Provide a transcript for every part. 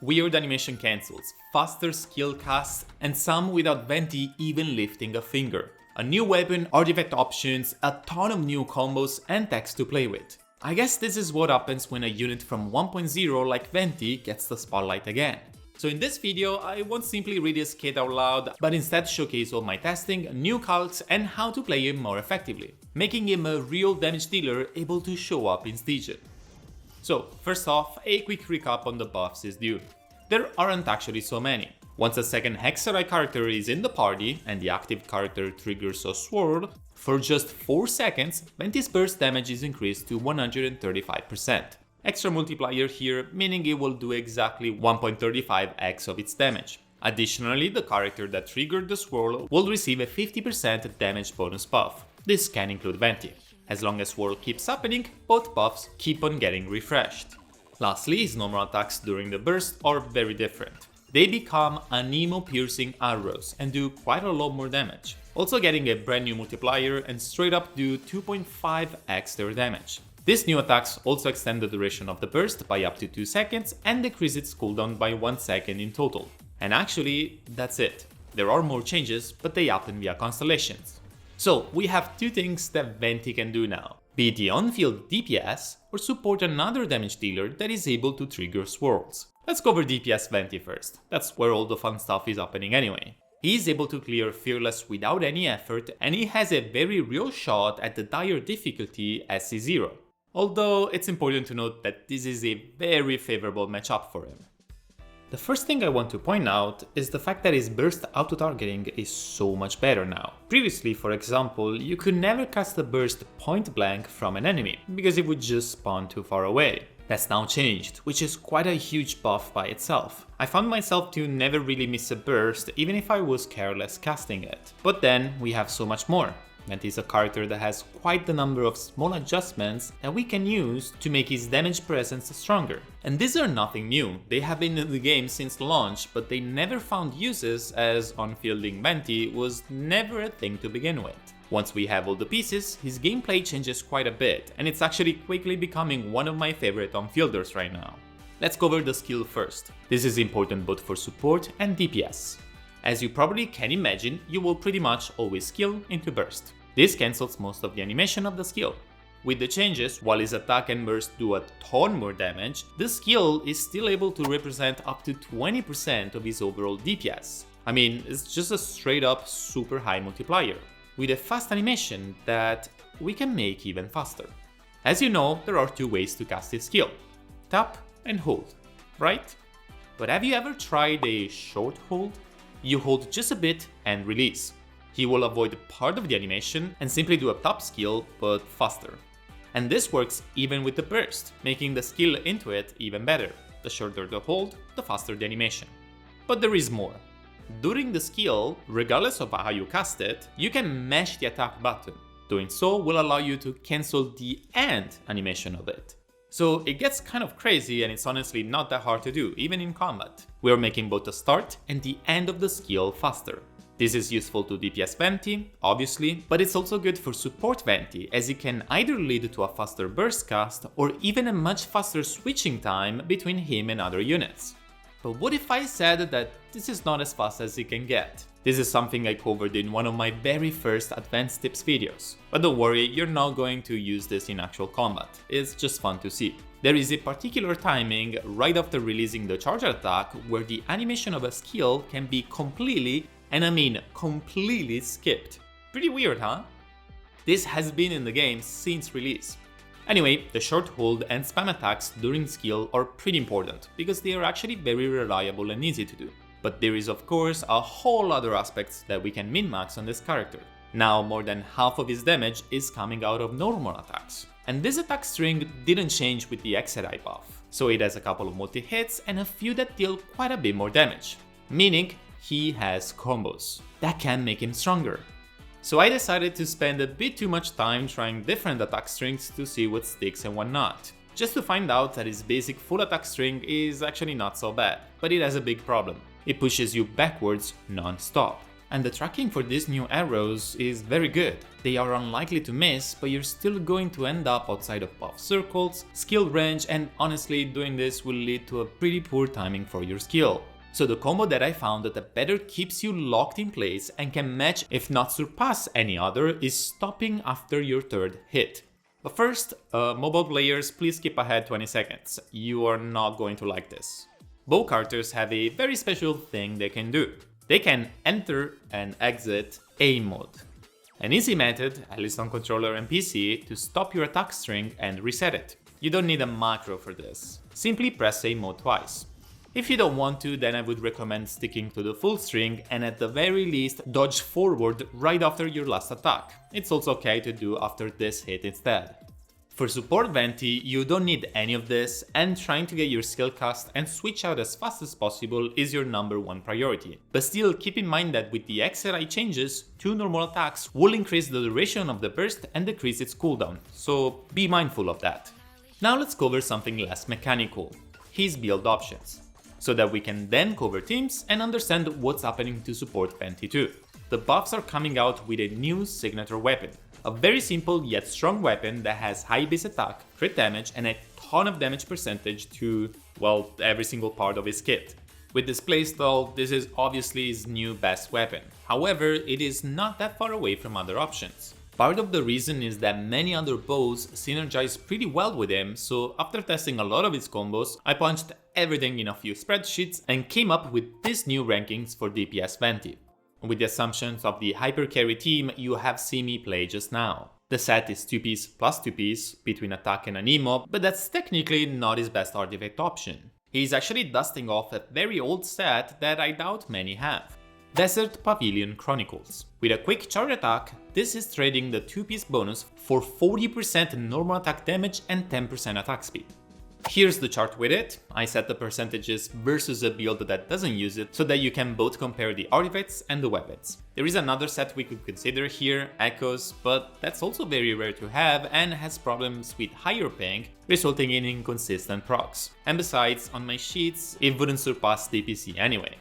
weird animation cancels, faster skill casts, and some without Venti even lifting a finger. A new weapon, artifact options, a ton of new combos and text to play with. I guess this is what happens when a unit from 1.0 like Venti gets the spotlight again. So in this video, I won't simply read his kit out loud, but instead showcase all my testing, new calcs, and how to play him more effectively, making him a real damage dealer able to show up in Stygian. So first off, a quick recap on the buffs is due. There aren't actually so many. Once a second Hexerai character is in the party and the active character triggers a sword, for just 4 seconds, Venti's burst damage is increased to 135%. Extra multiplier here, meaning it will do exactly 1.35x of its damage. Additionally, the character that triggered the swirl will receive a 50% damage bonus buff. This can include Venti. As long as swirl keeps happening, both buffs keep on getting refreshed. Lastly, his normal attacks during the burst are very different. They become anemo-piercing arrows and do quite a lot more damage, also getting a brand new multiplier and straight up do 2.5x their damage. These new attacks also extend the duration of the burst by up to 2 seconds and decrease its cooldown by 1 second in total. And actually, that's it. There are more changes, but they happen via constellations. So we have 2 things that Venti can do now. Be the on-field DPS or support another damage dealer that is able to trigger swirls. Let's cover DPS Venti first. That's where all the fun stuff is happening anyway. He is able to clear Fearless without any effort, and he has a very real shot at the dire difficulty SC0. Although it's important to note that this is a very favorable matchup for him. The first thing I want to point out is the fact that his burst auto-targeting is so much better now. Previously, for example, you could never cast a burst point blank from an enemy, because it would just spawn too far away. That's now changed, which is quite a huge buff by itself. I found myself to never really miss a burst, even if I was careless casting it. But then we have so much more. Venti is a character that has quite the number of small adjustments that we can use to make his damage presence stronger. And these are nothing new, they have been in the game since launch, but they never found uses as on-fielding Venti was never a thing to begin with. Once we have all the pieces, his gameplay changes quite a bit, and it's actually quickly becoming one of my favorite on-fielders right now. Let's cover the skill first. This is important both for support and DPS. As you probably can imagine, you will pretty much always skill into burst. This cancels most of the animation of the skill. With the changes, while his attack and burst do a ton more damage, the skill is still able to represent up to 20% of his overall DPS. I mean, it's just a straight up super high multiplier, with a fast animation that we can make even faster. As you know, there are 2 ways to cast this skill: tap and hold, right? But have you ever tried a short hold? You hold just a bit and release. He will avoid part of the animation and simply do a tap skill, but faster. And this works even with the burst, making the skill into it even better. The shorter the hold, the faster the animation. But there is more. During the skill, regardless of how you cast it, you can mash the attack button. Doing so will allow you to cancel the end animation of it. So it gets kind of crazy, and it's honestly not that hard to do, even in combat. We are making both the start and the end of the skill faster. This is useful to DPS Venti, obviously, but it's also good for support Venti, as it can either lead to a faster burst cast or even a much faster switching time between him and other units. But what if I said that this is not as fast as it can get? This is something I covered in one of my very first advanced tips videos. But don't worry, you're not going to use this in actual combat, it's just fun to see. There is a particular timing right after releasing the charge attack where the animation of a skill can be completely, and I mean completely, skipped. Pretty weird, huh? This has been in the game since release. Anyway, the short hold and spam attacks during skill are pretty important, because they are actually very reliable and easy to do. But there is of course a whole other aspects that we can min-max on this character. Now more than half of his damage is coming out of normal attacks. And this attack string didn't change with the Hexerai buff, so it has a couple of multi-hits and a few that deal quite a bit more damage. Meaning, he has combos that can make him stronger. So I decided to spend a bit too much time trying different attack strings to see what sticks and what not. Just to find out that his basic full attack string is actually not so bad, but it has a big problem. It pushes you backwards non-stop. And the tracking for these new arrows is very good. They are unlikely to miss, but you're still going to end up outside of buff circles, skill range, and honestly doing this will lead to a pretty poor timing for your skill. So the combo that I found that better keeps you locked in place and can match if not surpass any other is stopping after your third hit. But first, mobile players, please skip ahead 20 seconds, you are not going to like this. Bow carters have a very special thing they can do. They can enter and exit aim mode. An easy method, at least on controller and PC, to stop your attack string and reset it. You don't need a macro for this. Simply press aim mode twice. If you don't want to, then I would recommend sticking to the full string and at the very least dodge forward right after your last attack. It's also okay to do after this hit instead. For support Venti, you don't need any of this, and trying to get your skill cast and switch out as fast as possible is your #1 priority. But still, keep in mind that with the XRI changes, 2 normal attacks will increase the duration of the burst and decrease its cooldown, so be mindful of that. Now let's cover something less mechanical, his build options, so that we can then cover teams and understand what's happening to support Venti too. The buffs are coming out with a new signature weapon. A very simple yet strong weapon that has high base attack, crit damage, and a ton of damage percentage to, well, every single part of his kit. With this playstyle, this is obviously his new best weapon. However, it is not that far away from other options. Part of the reason is that many other bows synergize pretty well with him, so after testing a lot of his combos, I punched everything in a few spreadsheets and came up with these new rankings for DPS Venti. With the assumptions of the hyper carry team you have seen me play just now. The set is 2-piece plus 2-piece between attack and anemo, but that's technically not his best artifact option. He's actually dusting off a very old set that I doubt many have. Desert Pavilion Chronicles. With a quick charge attack, this is trading the 2-piece bonus for 40% normal attack damage and 10% attack speed. Here's the chart with it. I set the percentages versus a build that doesn't use it so that you can both compare the artifacts and the weapons. There is another set we could consider here, Echoes, but that's also very rare to have and has problems with higher ping, resulting in inconsistent procs. And besides, on my sheets, it wouldn't surpass DPC anyway.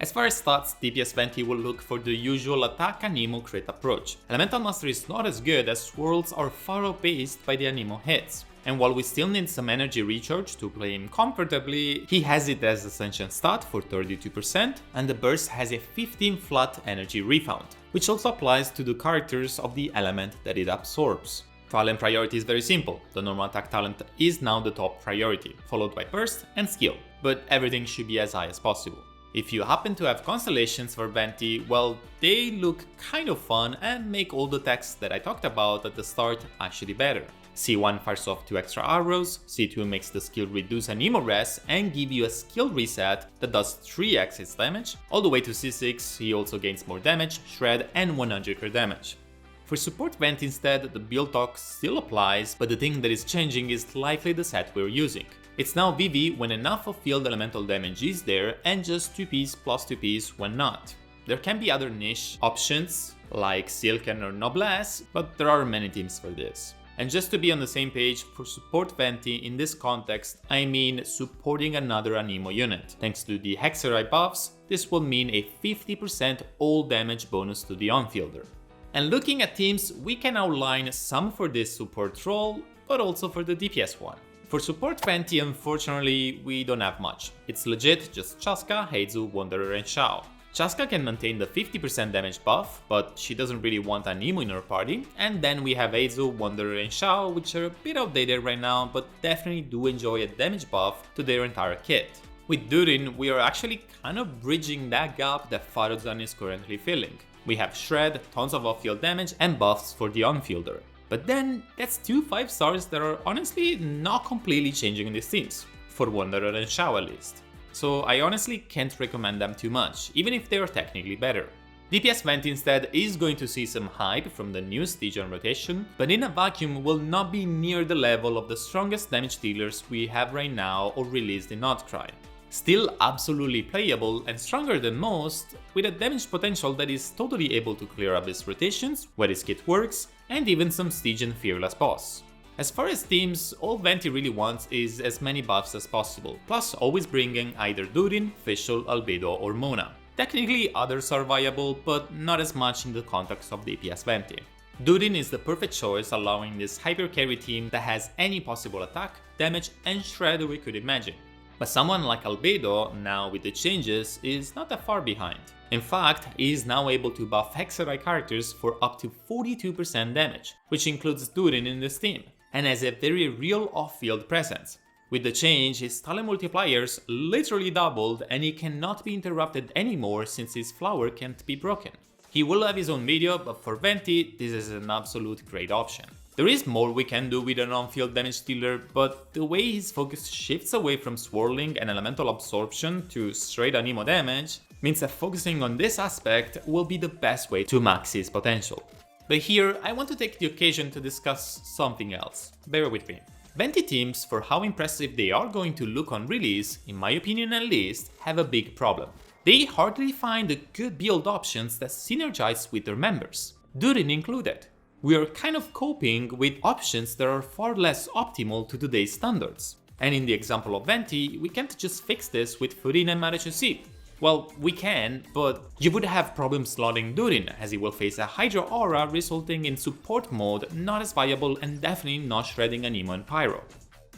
As far as stats, DPS Venti will look for the usual attack anemo crit approach. Elemental Mastery is not as good as Swirls are far outpaced by the anemo hits. And while we still need some energy recharge to play him comfortably, he has it as Ascension stat for 32%, and the burst has a 15 flat energy refound, which also applies to the characters of the element that it absorbs. Talent priority is very simple, the normal attack talent is now the top priority, followed by burst and skill, but everything should be as high as possible. If you happen to have constellations for Venti, well, they look kind of fun and make all the text that I talked about at the start actually better. C1 fires off 2 extra arrows, C2 makes the skill reduce anemo res and give you a skill reset that does 3x its damage, all the way to C6 he also gains more damage, shred and 100 crit damage. For support Venti instead, the build talk still applies, but the thing that is changing is likely the set we're using. It's now VV when enough of field elemental damage is there and just 2-piece plus 2-piece when not. There can be other niche options like Silken or Noblesse, but there are many teams for this. And just to be on the same page, for support Venti in this context, I mean supporting another anemo unit. Thanks to the Hexerite buffs, this will mean a 50% all damage bonus to the on-fielder. And looking at teams, we can outline some for this support role, but also for the DPS one. For support Venti, unfortunately, we don't have much. It's legit just Chaska, Heizu, Wanderer and Shao. Chaska can maintain the 50% damage buff, but she doesn't really want an emo in her party, and then we have Heizu, Wanderer and Shao, which are a bit outdated right now, but definitely do enjoy a damage buff to their entire kit. With Durin, we are actually kind of bridging that gap that Faruzan is currently filling. We have Shred, tons of off-field damage and buffs for the on-fielder. But then, that's 2 5-stars that are honestly not completely changing in these teams, for Wanderer and Shao at least. So I honestly can't recommend them too much, even if they are technically better. DPS Venti instead is going to see some hype from the new Stygian rotation, but in a vacuum will not be near the level of the strongest damage dealers we have right now or released in Outcry. Still absolutely playable and stronger than most, with a damage potential that is totally able to clear up his rotations, where his kit works, and even some Stygian Fearless boss. As far as teams, all Venti really wants is as many buffs as possible, plus always bringing either Durin, Fischl, Albedo or Mona. Technically others are viable, but not as much in the context of DPS Venti. Durin is the perfect choice, allowing this hyper carry team that has any possible attack, damage and shred we could imagine. But someone like Albedo, now with the changes, is not that far behind. In fact, he is now able to buff Hexerai characters for up to 42% damage, which includes Durin in this team, and has a very real off-field presence. With the change, his talent multipliers literally doubled and he cannot be interrupted anymore since his flower can't be broken. He will have his own video, but for Venti, this is an absolute great option. There is more we can do with an on-field damage dealer, but the way his focus shifts away from swirling and elemental absorption to straight anemo damage means that focusing on this aspect will be the best way to max his potential. But here, I want to take the occasion to discuss something else. Bear with me. Venti teams, for how impressive they are going to look on release, in my opinion at least, have a big problem. They hardly find the good build options that synergize with their members, Durin included. We are kind of coping with options that are far less optimal to today's standards. And in the example of Venti, we can't just fix this with Furin and Marechaussee. Well, we can, but you would have problems slotting Durin, as he will face a Hydra aura resulting in support mode not as viable and definitely not shredding Anemo and Pyro.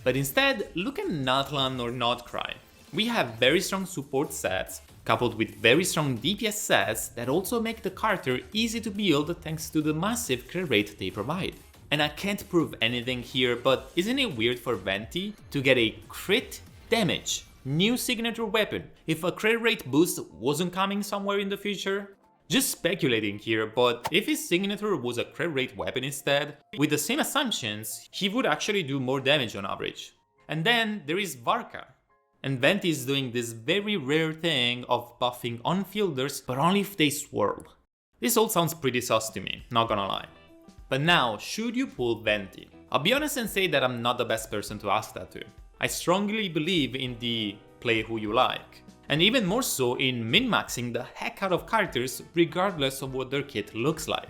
But instead, look at Natlan or Notcry. We have very strong support sets, coupled with very strong DPS sets that also make the character easy to build thanks to the massive crit rate they provide. And I can't prove anything here, but isn't it weird for Venti to get a crit damage new signature weapon if a crit rate boost wasn't coming somewhere in the future? Just speculating here, but if his signature was a crit rate weapon instead, with the same assumptions, he would actually do more damage on average. And then there is Varka. And Venti is doing this very rare thing of buffing on-fielders, but only if they swirl. This all sounds pretty sus to me, not gonna lie. But now, should you pull Venti? I'll be honest and say that I'm not the best person to ask that to. I strongly believe in the play who you like, and even more so in min-maxing the heck out of characters regardless of what their kit looks like.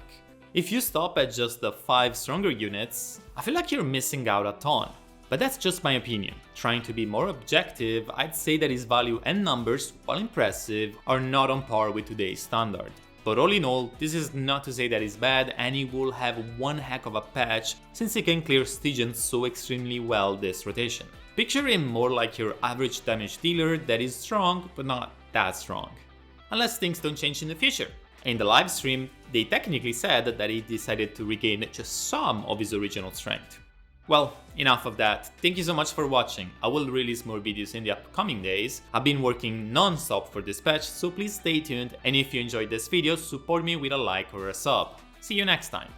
If you stop at just the 5 stronger units, I feel like you're missing out a ton. But that's just my opinion. Trying to be more objective, I'd say that his value and numbers, while impressive, are not on par with today's standard. But all in all, this is not to say that he's bad, and he will have one heck of a patch since he can clear Stygian so extremely well this rotation. Picture him more like your average damage dealer that is strong but not that strong. Unless things don't change in the future. In the live stream, they technically said that he decided to regain just some of his original strength. Well, enough of that. Thank you so much for watching. I will release more videos in the upcoming days. I've been working non-stop for this patch, so please stay tuned, and if you enjoyed this video, support me with a like or a sub. See you next time.